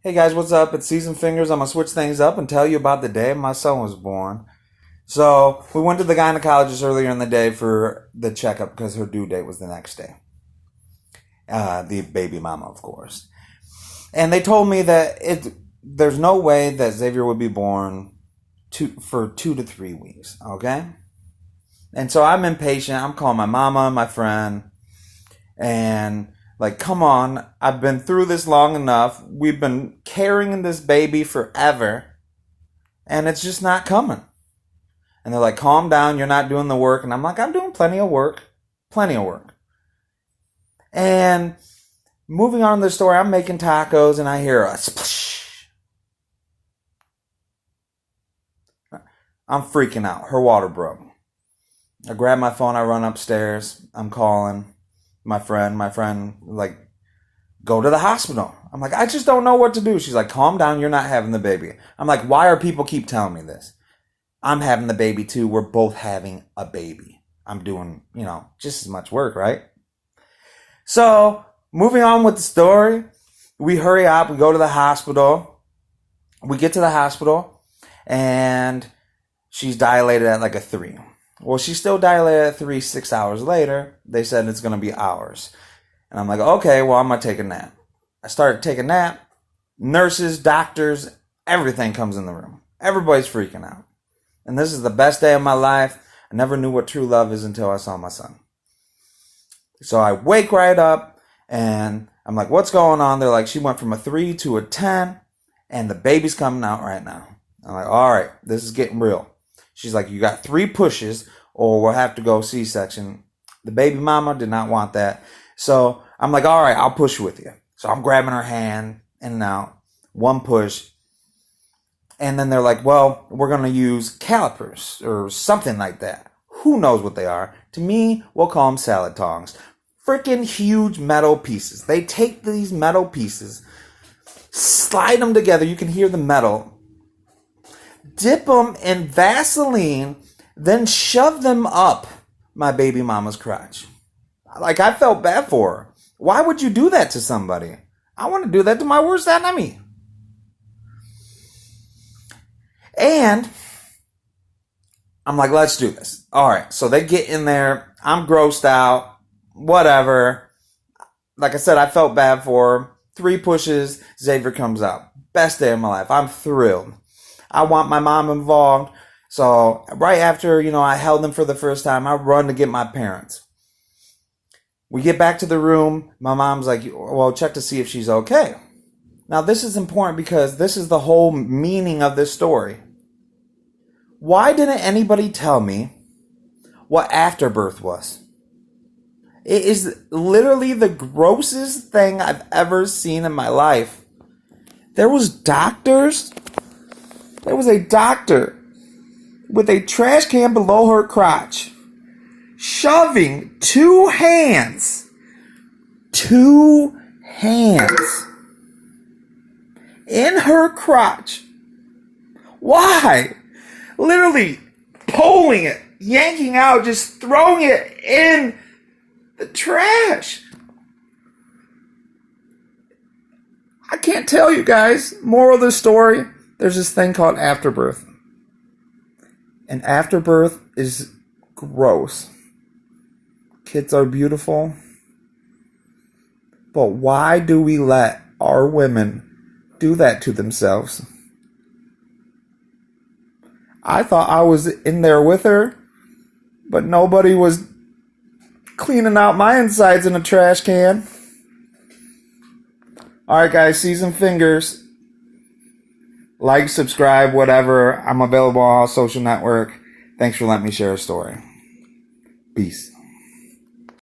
Hey guys, what's up? It's Season Fingers. I'm gonna switch things up and tell you about the day my son was born. So we went to the gynecologist earlier in the day for the checkup because her due date was the next day. The baby mama, of course. And they told me that there's no way that Xavier would be born for 2 to 3 weeks. Okay. And so I'm impatient. I'm calling my mama, my friend, and like, come on, I've been through this long enough. We've been carrying this baby forever, and it's just not coming. And they're like, calm down, you're not doing the work. And I'm like, I'm doing plenty of work. Plenty of work. And moving on to the story, I'm making tacos, and I hear a splash. I'm freaking out. Her water broke. I grab my phone, I run upstairs, I'm calling my friend, like, go to the hospital. I'm like, I just don't know what to do. She's like, calm down, you're not having the baby. I'm like, why are people keep telling me this? I'm having the baby too. We're both having a baby. I'm doing, just as much work, right? So, moving on with the story, we hurry up, we go to the hospital. We get to the hospital, and she's dilated at like a 3. Well, she's still dilated at 3. 6 hours later, they said it's going to be hours. And I'm like, okay, well, I'm going to take a nap. I started taking a nap. Nurses, doctors, everything comes in the room. Everybody's freaking out. And this is the best day of my life. I never knew what true love is until I saw my son. So I wake right up, and I'm like, what's going on? They're like, she went from a 3 to a 10, and the baby's coming out right now. I'm like, all right, this is getting real. She's like, you got 3 pushes, or we'll have to go C-section. The baby mama did not want that. So I'm like, all right, I'll push with you. So I'm grabbing her hand in and out. 1 push. And then they're like, well, we're going to use calipers or something like that. Who knows what they are? To me, we'll call them salad tongs. Freaking huge metal pieces. They take these metal pieces, slide them together. You can hear the metal. Dip them in Vaseline, then shove them up my baby mama's crotch. Like, I felt bad for her. Why would you do that to somebody? I want to do that to my worst enemy. And I'm like, let's do this. All right, so they get in there. I'm grossed out. Whatever. Like I said, I felt bad for her. 3 pushes, Xavier comes out. Best day of my life. I'm thrilled. I want my mom involved. So right after, I held them for the first time, I run to get my parents. We get back to the room. My mom's like, well, check to see if she's okay. Now, this is important because this is the whole meaning of this story. Why didn't anybody tell me what afterbirth was? It is literally the grossest thing I've ever seen in my life. There was a doctor with a trash can below her crotch, shoving 2 hands in her crotch. Why? Literally pulling it, yanking out, just throwing it in the trash. I can't tell you guys. Moral of the story, there's this thing called afterbirth. And afterbirth is gross. Kids are beautiful. But why do we let our women do that to themselves? I thought I was in there with her, but nobody was cleaning out my insides in a trash can. Alright guys, Season Fingers. Like, subscribe, whatever. I'm available on all social network. Thanks for letting me share a story. Peace.